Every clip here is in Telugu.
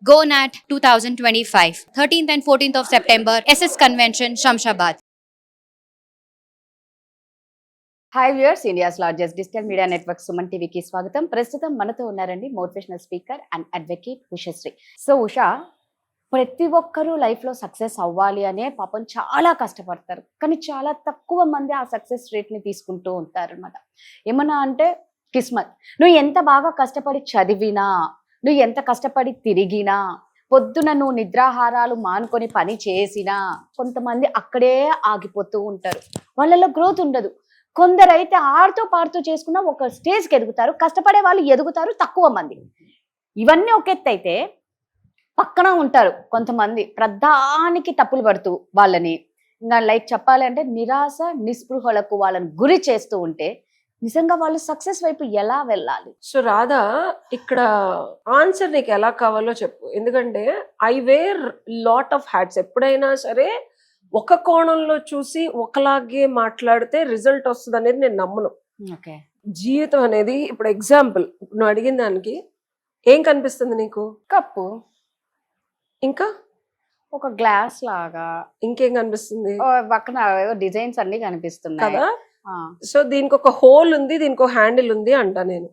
GoNat 2025, 13th and 14th of September, SS Convention, Shamshabad. Hi viewers, India's largest digital media network Suman టీవీకి స్వాగతం. ప్రస్తుతం మనతో ఉన్నారండి motivational speaker and advocate Ushasri. So Usha, ప్రతి ఒక్కరూ లైఫ్లో సక్సెస్ అవ్వాలి అనే పాపం చాలా కష్టపడతారు, కానీ చాలా తక్కువ మంది ఆ సక్సెస్ రేట్ని తీసుకుంటూ ఉంటారు అనమాట. ఏమన్నా అంటే కిస్మత్. నువ్వు ఎంత బాగా కష్టపడి చదివినా, నువ్వు ఎంత కష్టపడి తిరిగినా, పొద్దున నువ్వు నిద్రాహారాలు మానుకొని పని చేసినా కొంతమంది అక్కడే ఆగిపోతూ ఉంటారు. వాళ్ళలో గ్రోత్ ఉండదు. కొందరైతే ఆడుతూ పాడుతూ చేసుకున్న ఒక స్టేజ్కి ఎదుగుతారు. కష్టపడే వాళ్ళు ఎదుగుతారు తక్కువ మంది. ఇవన్నీ ఒక ఎత్తు అయితే, పక్కన ఉంటారు కొంతమంది ప్రధానికి తప్పులు పడుతూ వాళ్ళని ఇంకా లైక్ చెప్పాలంటే నిరాశ నిస్పృహలకు వాళ్ళని గురి చేస్తూ ఉంటే నిజంగా వాళ్ళు సక్సెస్ వైపు ఎలా వెళ్ళాలి? సో రాధా, ఇక్కడ ఆన్సర్ నీకు ఎలా కావాలో చెప్పు. ఎందుకంటే I wear lot of hats. ఎప్పుడైనా సరే ఒక కోణంలో చూసి ఒకలాగే మాట్లాడితే రిజల్ట్ వస్తుంది అనేది నేను నమ్మను. ఓకే, జీవితం అనేది ఇప్పుడు ఎగ్జాంపుల్ నువ్వు అడిగిన దానికి ఏం కనిపిస్తుంది నీకు? కప్పు, ఇంకా ఒక గ్లాస్ లాగా, ఇంకేం కనిపిస్తుంది? పక్కన డిజైన్స్ అన్ని కనిపిస్తున్నాయి కదా. సో దీనికి ఒక హోల్ ఉంది, దీనికి ఒక హ్యాండిల్ ఉంది అంట. నేను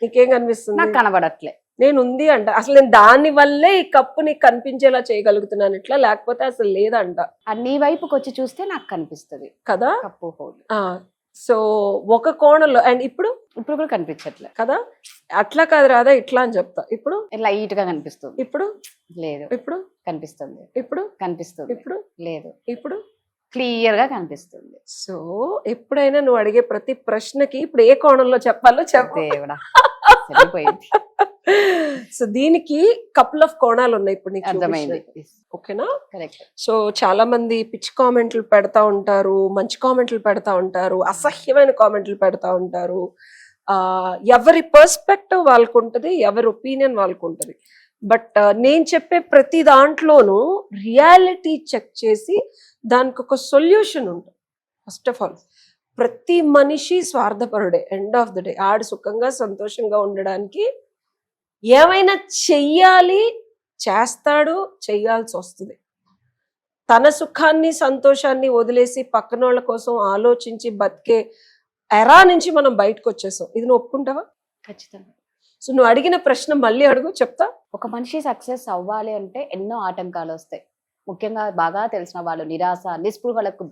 నీకేం కనిపిస్తుంది? నాకు కనబడట్లే. నేను ఉంది అంట. అసలు నేను దాని వల్లే ఈ కప్పు నీకు కనిపించేలా చేయగలుగుతున్నాను ఇట్లా, లేకపోతే అసలు లేదంట. నీ వైపుకి వచ్చి చూస్తే నాకు కనిపిస్తుంది కదా కప్పు హోల్. సో ఒక కోణంలో అండ్ ఇప్పుడు కూడా కనిపించట్లే కదా. అట్లా కాదు రాదా, ఇట్లా అని చెప్తా. ఇప్పుడు లైట్ గా కనిపిస్తుంది. ఇప్పుడు లేదు. ఇప్పుడు కనిపిస్తుంది. ఇప్పుడు కనిపిస్తుంది. ఇప్పుడు లేదు. ఇప్పుడు క్లియర్ గా కనిపిస్తుంది. సో ఎప్పుడైనా నువ్వు అడిగే ప్రతి ప్రశ్నకి ఇప్పుడు ఏ కోణంలో చెప్పాలో చెప్పు. సో దీనికి కపుల్ ఆఫ్ కోణాలు ఉన్నాయి ఇప్పుడు నీకు అర్థమైంది. ఓకేనా? కరెక్ట్. సో చాలా మంది పిచ్ కామెంట్లు పెడతా ఉంటారు, మంచి కామెంట్లు పెడతా ఉంటారు, అసహ్యమైన కామెంట్లు పెడతా ఉంటారు. ఎవరి పర్స్పెక్టివ్ వాళ్ళకు ఉంటుంది, ఎవరి ఒపీనియన్ వాళ్ళకు ఉంటుంది. బట్ నేను చెప్పే ప్రతి దాంట్లోనూ రియాలిటీ చెక్ చేసి దానికి ఒక సొల్యూషన్ ఉంటుంది. ఫస్ట్ ఆఫ్ ఆల్ ప్రతి మనిషి స్వార్థపరుడే. ఎండ్ ఆఫ్ ద డే ఆడు సుఖంగా సంతోషంగా ఉండడానికి ఏమైనా చెయ్యాలి, చేస్తాడు, చెయ్యాల్సి వస్తుంది. తన సుఖాన్ని సంతోషాన్ని వదిలేసి పక్కనోళ్ళ కోసం ఆలోచించి బతికే ఎరా నుంచి మనం బయటకు వచ్చేసాం. ఇది నువ్వు ఒప్పుకుంటావా? ఖచ్చితంగా. సో నువ్వు అడిగిన ప్రశ్న మళ్ళీ అడుగు, చెప్తా. ఒక మనిషి సక్సెస్ అవ్వాలి అంటే ఎన్నో ఆటంకాలు వస్తాయి. ముఖ్యంగా బాగా తెలిసిన వాళ్ళు నిరాశ నిస్పృహలకు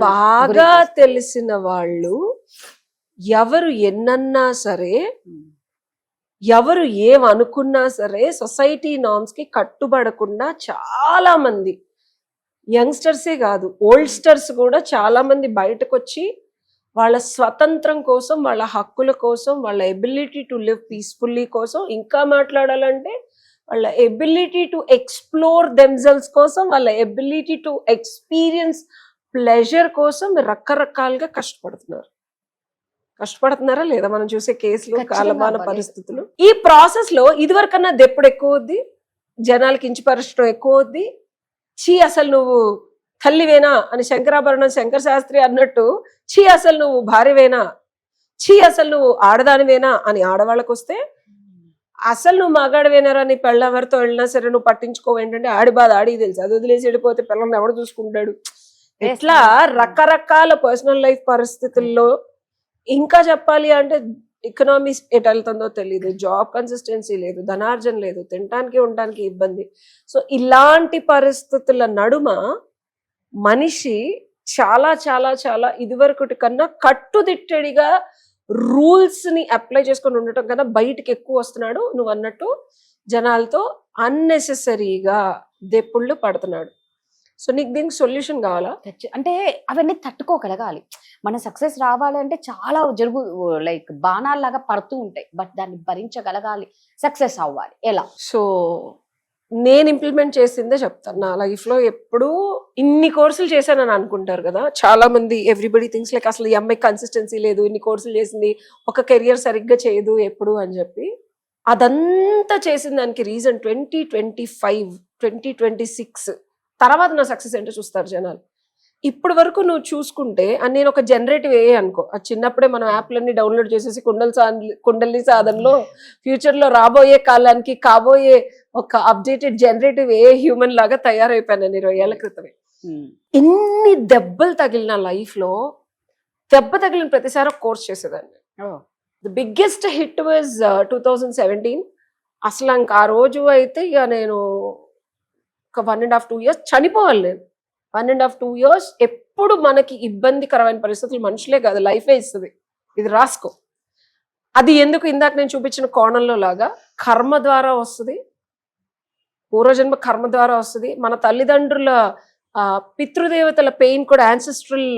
బాగా తెలిసిన వాళ్ళు ఎవరు ఎన్నన్నా సరే, ఎవరు ఏమనుకున్నా సరే సొసైటీ నార్మ్స్ కి కట్టుబడకుండా చాలా మంది యంగ్స్టర్సే కాదు, ఓల్డ్స్టర్స్ కూడా చాలా మంది బయటకు వచ్చి వాళ్ళ స్వతంత్రం కోసం, వాళ్ళ హక్కుల కోసం, వాళ్ళ ఎబిలిటీ టు లివ్ పీస్ఫుల్లీ కోసం, ఇంకా మాట్లాడాలంటే వాళ్ళ ఎబిలిటీ టు ఎక్స్ప్లోర్ దెమ్సెల్వ్స్ కోసం, వాళ్ళ ఎబిలిటీ టు ఎక్స్పీరియన్స్ ప్లెజర్ కోసం రకరకాలుగా కష్టపడుతున్నారా లేదా? మనం చూసే కేసులు, కాలమాన పరిస్థితులు. ఈ ప్రాసెస్ లో ఇదివరకన్నా దెప్పుడు ఎక్కువ వద్ది, జనాలకి కించపరచడం ఎక్కువ వద్ది. చీ అసలు నువ్వు తల్లివేనా అని శంకరాభరణం శంకర శాస్త్రి అన్నట్టు, చీ అసలు నువ్వు భార్యవేనా, చీ అసలు నువ్వు ఆడదానివేనా అని ఆడవాళ్ళకు వస్తే, అసలు నువ్వు మగాడవేనారా నీ పెళ్ళ ఎవరితో వెళ్ళినా సరే నువ్వు పట్టించుకోవు. ఏంటంటే ఆడి బాధ ఆడికి తెలుసు, అది వదిలేసి వెళ్ళిపోతే పిల్లల్ని ఎవడు చూసుకుంటాడు. ఇట్లా రకరకాల పర్సనల్ లైఫ్ పరిస్థితుల్లో, ఇంకా చెప్పాలి అంటే ఎకనామీ ఎటు వెళ్తుందో తెలియదు, జాబ్ కన్సిస్టెన్సీ లేదు, ధనార్జన లేదు, తినడానికి ఉండడానికి ఇబ్బంది. సో ఇలాంటి పరిస్థితుల నడుమ మనిషి చాలా చాలా చాలా ఇదివరకటి కన్నా కట్టుదిట్టడిగా రూల్స్ ని అప్లై చేసుకొని ఉండటం కన్నా బయటకు ఎక్కువ వస్తున్నాడు. నువ్వు అన్నట్టు జనాలతో అన్నెసెసరీగా దెప్పుళ్ళు పడుతున్నాడు. సో నీకు దీనికి సొల్యూషన్ కావాలా? అంటే అవన్నీ తట్టుకోగలగాలి. మన సక్సెస్ రావాలంటే చాలా లైక్ బాణాల్లాగా పడుతూ ఉంటాయి, బట్ దాన్ని భరించగలగాలి, సక్సెస్ అవ్వాలి. ఎలా? సో నేను ఇంప్లిమెంట్ చేసిందే చెప్తాను. నా లైఫ్ లో ఎప్పుడు ఇన్ని కోర్సులు చేశానని అనుకుంటారు కదా చాలా మంది. ఎవ్రీబడి థింగ్స్ లైక్ అసలు ఈ అమ్మాయి కన్సిస్టెన్సీ లేదు, ఇన్ని కోర్సులు చేసింది, ఒక కెరియర్ సరిగ్గా చేయదు ఎప్పుడు అని చెప్పి. అదంతా చేసిన దానికి రీజన్ 2025, 2026 తర్వాత నా సక్సెస్ ఏంటో చూస్తారు జనాలు. ఇప్పుడు వరకు నువ్వు చూసుకుంటే నేను ఒక జనరేటివ్ ఏ అనుకో, అది చిన్నప్పుడే మనం యాప్లన్నీ డౌన్లోడ్ చేసేసి కుండలి సాధనలో ఫ్యూచర్ లో రాబోయే కాలానికి కాబోయే ఒక అప్డేటెడ్ జనరేటివ్ ఏ హ్యూమన్ లాగా తయారైపోయాను 20 ఏళ్ల క్రితమే. ఎన్ని దెబ్బలు తగిలిన లైఫ్ లో దెబ్బ తగిలిన ప్రతిసారి ఒక కోర్స్ చేసేదాన్ని. The biggest hit was 2017. అసలు ఇంకా ఆ రోజు అయితే ఇక నేను ఒక 1.5-2 years చనిపోవాలి. నేను 1.5-2 years ఎప్పుడు మనకి ఇబ్బందికరమైన పరిస్థితులు మనుషులే కాదు లైఫే ఇస్తుంది. ఇది రాసుకో. అది ఎందుకు ఇందాక నేను చూపించిన కోణంలో లాగా కర్మ ద్వారా వస్తుంది, పూర్వజన్మ కర్మ ద్వారా వస్తుంది. మన తల్లిదండ్రుల పితృదేవతల పెయిన్ కూడా యాన్సెస్ట్రల్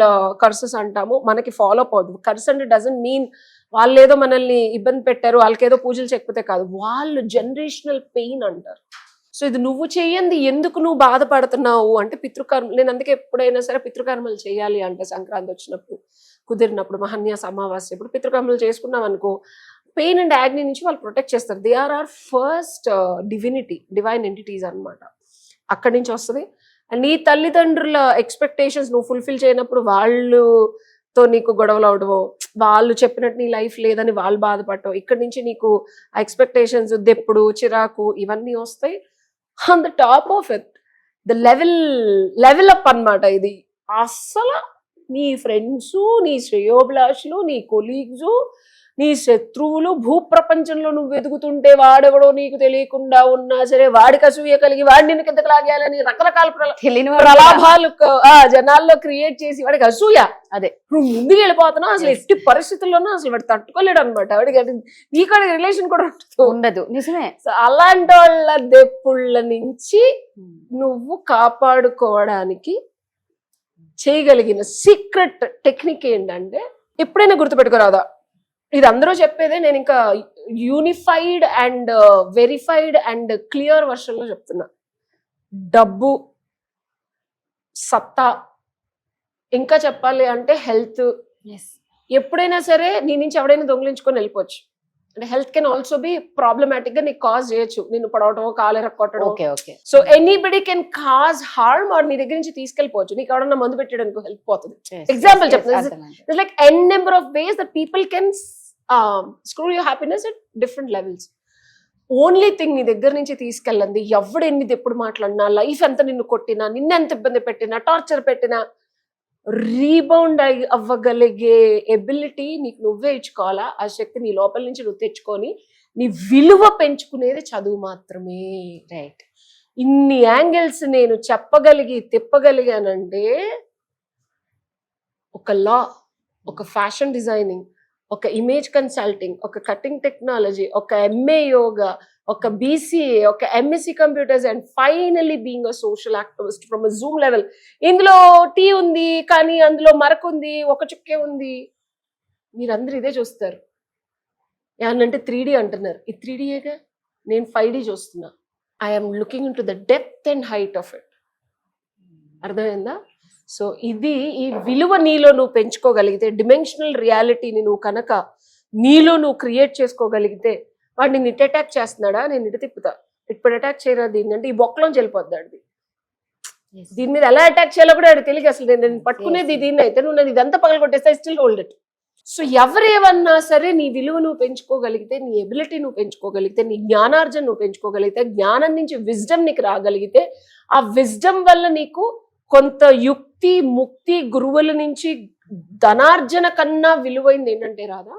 కర్సెస్ అంటాము, మనకి ఫాలో అప్ అవుతుంది. కర్స్ అంటే డజంట్ మీన్ వాళ్ళు ఏదో మనల్ని ఇబ్బంది పెట్టారు, వాళ్ళకేదో పూజలు చేయకపోతే కాదు, వాళ్ళు జనరేషనల్ పెయిన్ అంటారు. సో ఇది నువ్వు చేయండి, ఎందుకు నువ్వు బాధపడుతున్నావు అంటే పితృకర్మ. నేను అందుకే ఎప్పుడైనా సరే పితృకర్మలు చేయాలి అంటే సంక్రాంతి వచ్చినప్పుడు, కుదిరినప్పుడు, మహన్యాస అమావాస్య ఇప్పుడు పితృకర్మలు చేసుకున్నాం అనుకో, పెయిన్ అండ్ యాగ్ని నుంచి వాళ్ళు ప్రొటెక్ట్ చేస్తారు. They are are first divine entities అన్నమాట. అక్కడి నుంచి వస్తుంది. అండ్ నీ తల్లిదండ్రుల ఎక్స్పెక్టేషన్స్ నువ్వు ఫుల్ఫిల్ చేయనప్పుడు వాళ్ళతో నీకు గొడవలు అవడమో, వాళ్ళు చెప్పినట్టు నీ లైఫ్ లేదని వాళ్ళు బాధపడటం, ఇక్కడి నుంచి నీకు ఆ ఎక్స్పెక్టేషన్స్, దెప్పుడు, చిరాకు ఇవన్నీ వస్తాయి. On the top of it the level up అన్నమాట ఇది. అస్సలు నీ ఫ్రెండ్స్, నీ శ్రేయోభిలాషులు, నీ కొలీగ్స్, నీ శత్రువులు, భూప్రపంచంలో నువ్వు ఎదుగుతుంటే వాడెవడో నీకు తెలియకుండా ఉన్నా సరే వాడికి అసూయ కలిగి వాడి నిన్ను కిందకి లాగేయాలని రకరకాల ప్రలాభాలు జనాల్లో క్రియేట్ చేసి వాడికి అసూయ, అదే నువ్వు ముందుకు వెళ్ళిపోతున్నావు, అసలు ఎట్టి పరిస్థితుల్లోనూ అసలు వాడు తట్టుకోలేడు అనమాట. వాడికి నీకు రిలేషన్ కూడా ఉండదు. నిజమే. సో అలాంటి వాళ్ళ దెప్పుళ్ళ నుంచి నువ్వు కాపాడుకోవడానికి చేయగలిగిన సీక్రెట్ టెక్నిక్ ఏంటంటే, ఎప్పుడైనా గుర్తుపెట్టుకోరాదా, ఇది అందరూ చెప్పేదే, నేను ఇంకా unified and verified and clear version లో చెప్తున్నా. డబ్బు, సత్తా, ఇంకా చెప్పాలి అంటే హెల్త్. ఎప్పుడైనా సరే నీ నుంచి ఎవడైనా దొంగిలించుకొని వెళ్ళిపోవచ్చు. అంటే health can also be problematic గా నీకు కాజ్ చేయొచ్చు, నిన్ను పడవటం, కాలు ఎరక్కొట్టడం. So anybody can cause harm, or నీ దగ్గర నుంచి తీసుకెళ్ళిపోవచ్చు. నీకు ఎవడన్నా మందు పెట్టడానికి హెల్ప్ పోతుంది. ఎగ్జాంపుల్ చెప్తాను, like an number of ways that people can screw your happiness at different levels. Only thing నీ దగ్గర నుంచి తీసుకెళ్ళండి, ఎవడు ఎన్నిది ఎప్పుడు మాట్లాడినా, లైఫ్ ఎంత నిన్ను కొట్టినా, నిన్ను ఎంత ఇబ్బంది పెట్టినా, టార్చర్ పెట్టినా, రీబౌండ్ అవ్వగలిగే ఎబిలిటీ నీకు నువ్వే ఇచ్చుకోవాలా. ఆ శక్తి నీ లోపల నుంచి నువ్వు తెచ్చుకొని నీ విలువ పెంచుకునేది చదువు మాత్రమే. రైట్. ఇన్ని యాంగిల్స్ నేను తిప్పగలిగానంటే ఒక లా, ఒక ఫ్యాషన్ డిజైనింగ్, ఒక ఇమేజ్ కన్సల్టింగ్, ఒక కటింగ్ టెక్నాలజీ, ఒక ఎంఏ యోగా, ఒక బీసీఏ, ఒక MSc computers, and finally being a social activist from a Zoom level. ఇందులో టీ ఉంది కానీ అందులో మరక ఉంది, ఒక చుక్కే ఉంది. మీరందరూ ఇదే చూస్తారు. ఏమన్నంటే 3D అంటున్నారు, ఇది 3Dగా, నేను 5D చూస్తున్నా. I'm looking in to the depth and height of it. అర్థమైందా? సో ఇది, ఈ విలువ నీలో నువ్వు పెంచుకోగలిగితే, డిమెన్షనల్ రియాలిటీని నువ్వు కనుక నీలో నువ్వు క్రియేట్ చేసుకోగలిగితే, వాడు నేను ఇటు అటాక్ చేస్తున్నాడా, నేను ఇటు తిప్పుతా, ఇప్పుడు అటాక్ చేయరా దీన్ని అంటే ఈ బొక్కలోంచి వెళ్ళిపోద్దాడు. దీని మీద ఎలా అటాక్ చేయాలో కూడా ఆడు తెలియదు. అసలు నేను పట్టుకునేది దీన్ని అయితే, నువ్వు నన్ను ఇదంతా పగల కొట్టేస్తే స్టిల్ హోల్డ్ ఇట్. సో ఎవరేమన్నా సరే నీ విలువ నువ్వు పెంచుకోగలిగితే, నీ ఎబిలిటీ నువ్వు పెంచుకోగలిగితే, నీ జ్ఞానార్జన నువ్వు పెంచుకోగలిగితే, జ్ఞానం నుంచి విజ్డమ్ నీకు రాగలిగితే, ఆ విజ్డమ్ వల్ల నీకు కొంత యుక్తి, ముక్తి, గురువుల నుంచి ధనార్జన కన్నా విలువైంది ఏంటంటే రాదా,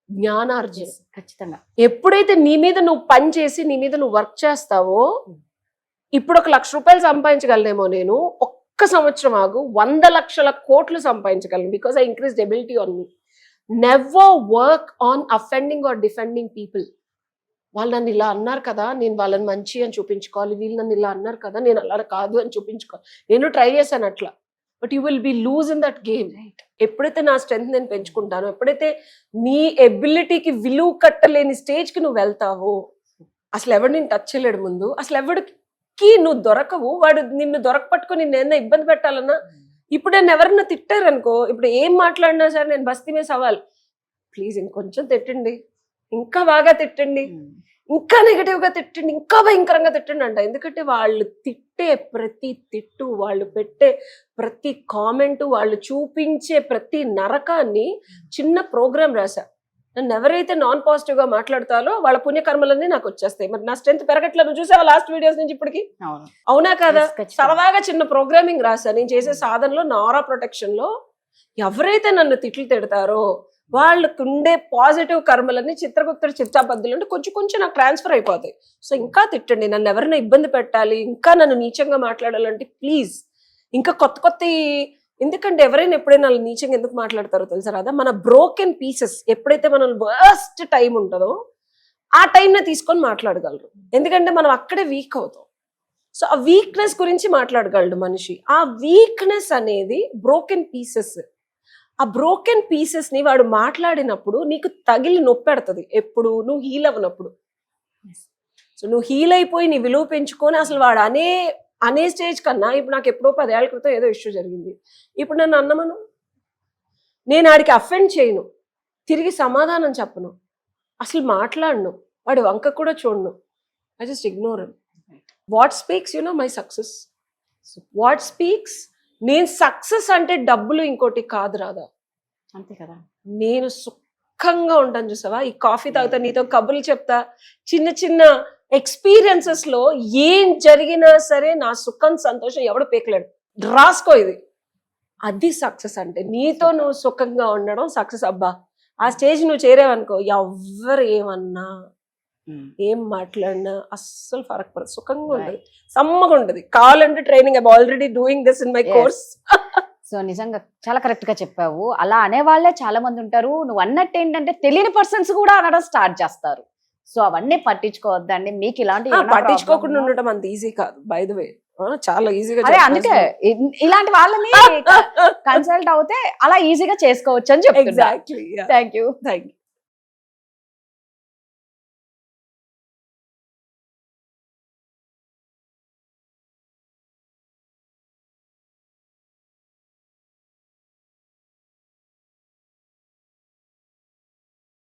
జ్ఞానార్జన. ఖచ్చితంగా. ఎప్పుడైతే నీ మీద నువ్వు పని చేసి నీ మీద నువ్వు వర్క్ చేస్తావో, ఇప్పుడు 1 లక్ష రూపాయలు సంపాదించగలనేమో నేను, ఒక్క సంవత్సరం ఆగు 100 లక్షల కోట్లు సంపాదించగలను. Because I increased ability on me. Never work on offending or defending people. వాళ్ళు నన్ను ఇలా అన్నారు కదా, నేను వాళ్ళని మంచి అని చూపించుకోవాలి, వీళ్ళు నన్ను ఇలా అన్నారు కదా, నేను అలా కాదు అని చూపించుకోవాలి. నేను ట్రై చేశాను అట్లా, but you will be loose in that game. ఎప్పుడైతే నా స్ట్రెంత్ నేను పెంచుకుంటానో, ఎప్పుడైతే నీ ఎబిలిటీకి విలువ కట్టలేని స్టేజ్కి నువ్వు వెళ్తావో, అసలు ఎవడు నేను టచ్ చేయలేడు ముందు, అసలు ఎవడికి నువ్వు దొరకవు. వాడు నిన్ను దొరకపట్టుకొని నిన్ను ఇబ్బంది పెట్టాలన్నా, ఇప్పుడు నేను ఎవరన్నా తిట్టారు అనుకో, ఇప్పుడు ఏం మాట్లాడినా సరే నేను బస్తీ మీద సవాల్, ప్లీజ్ ఇంకొంచెం తిట్టండి, ఇంకా బాగా తిట్టండి, ఇంకా నెగటివ్ గా తిట్టండి, ఇంకా భయంకరంగా తిట్టండి అంట. ఎందుకంటే వాళ్ళు తిట్టే ప్రతి తిట్టు, వాళ్ళు పెట్టే ప్రతి కామెంటు, వాళ్ళు చూపించే ప్రతి నరకాన్ని చిన్న ప్రోగ్రామ్ రాశా. నన్ను ఎవరైతే నాన్ పాజిటివ్ గా మాట్లాడతారో వాళ్ళ పుణ్యకర్మలన్నీ నాకు వచ్చేస్తాయి. మరి నా స్ట్రెంత్ పెరగట్లేదు. నువ్వు చూసావా లాస్ట్ వీడియోస్ నుంచి ఇప్పటికి? అవును. అవునా కదా? Yes, ఖచ్చితంగా. సరదాగా చిన్న ప్రోగ్రామింగ్ రాశాను. నేను చేసే సాధనలో నా ఆరా ప్రొటెక్షన్ లో ఎవరైతే నన్ను తిట్లు తిడతారో వాళ్ళకు ఉండే పాజిటివ్ కర్మలన్నీ చిత్రగుప్తుడు చిత్తాబద్దులు అంటే కొంచెం కొంచెం నాకు ట్రాన్స్ఫర్ అయిపోతాయి. సో ఇంకా తిట్టండి, నన్ను ఎవరైనా ఇబ్బంది పెట్టాలి, ఇంకా నన్ను నీచంగా మాట్లాడాలంటే ప్లీజ్ ఇంకా కొత్త కొత్త, ఎందుకంటే ఎవరైనా ఎప్పుడైనా వాళ్ళు నీచంగా ఎందుకు మాట్లాడతారో తెలుసా రాదా? మన బ్రోకెన్ పీసెస్ ఎప్పుడైతే మనం వర్స్ట్ టైం ఉంటుందో ఆ టైంని తీసుకొని మాట్లాడగలరు. ఎందుకంటే మనం అక్కడే వీక్ అవుతాం. సో ఆ వీక్నెస్ గురించి మాట్లాడగలడు మనిషి. ఆ వీక్నెస్ అనేది బ్రోకెన్ పీసెస్. ఆ బ్రోకెన్ పీసెస్ ని వాడు మాట్లాడినప్పుడు నీకు తగిలి నొప్పెడుతుంది ఎప్పుడు నువ్వు హీల్ అవ్వనప్పుడు. సో నువ్వు హీల్ అయిపోయి నీ విలువ పెంచుకొని అసలు వాడు అనే స్టేజ్ కన్నా ఇప్పుడు నాకు ఎప్పుడో 10 ఏళ్ల క్రితం ఏదో ఇష్యూ జరిగింది. ఇప్పుడు నన్ను అన్నమను, నేను ఆడికి అఫెండ్ చేయను, తిరిగి సమాధానం చెప్పను, అసలు మాట్లాడను, వాడి వంక కూడా చూడను. I just ignore. What speaks my success. What speaks, నేను సక్సెస్ అంటే డబ్బులు ఇంకోటి కాదు రాదా. అంతే కదా. నేను సుఖంగా ఉంటాను చూసావా, ఈ కాఫీ తాగుతా, నీతో కబుర్లు చెప్తా, చిన్న చిన్న ఎక్స్పీరియన్సెస్ లో ఏం జరిగినా సరే నా సుఖం సంతోషం ఎవడు పీకలేడు. రాసుకో ఇది, అది సక్సెస్ అంటే. నీతో నువ్వు సుఖంగా ఉండడం సక్సెస్. అబ్బా ఆ స్టేజ్ నువ్వు చేరేవనుకో, ఎవ్వరు ఏమన్నా ఏం మాట్లాడినా అస్సలు ఫరక్ పడదు. సుఖంగా ఉండదు, సమ్మగా ఉండదు. కావాలంటే training, I already doing this in my course. So నిజంగా చాలా కరెక్ట్ గా చెప్పావు. అలా అనేవాళ్లే చాలా మంది ఉంటారు. నువ్వు అన్నట్టు ఏంటంటే తెలియని పర్సన్స్ కూడా అనడం స్టార్ట్ చేస్తారు. సో అవన్నీ పట్టించుకోవద్దండి. మీకు ఇలాంటి పట్టించుకోకుండా ఉండటం అంత ఈజీ కాదు, బై ద వే. చాలా ఈజీగా. అదే అందుకే ఇలాంటి వాళ్ళని కన్సల్ట్ అవుతే అలా ఈజీగా చేసుకోవచ్చు అని చెప్తున్నా. Exactly. Thank you. Thank you.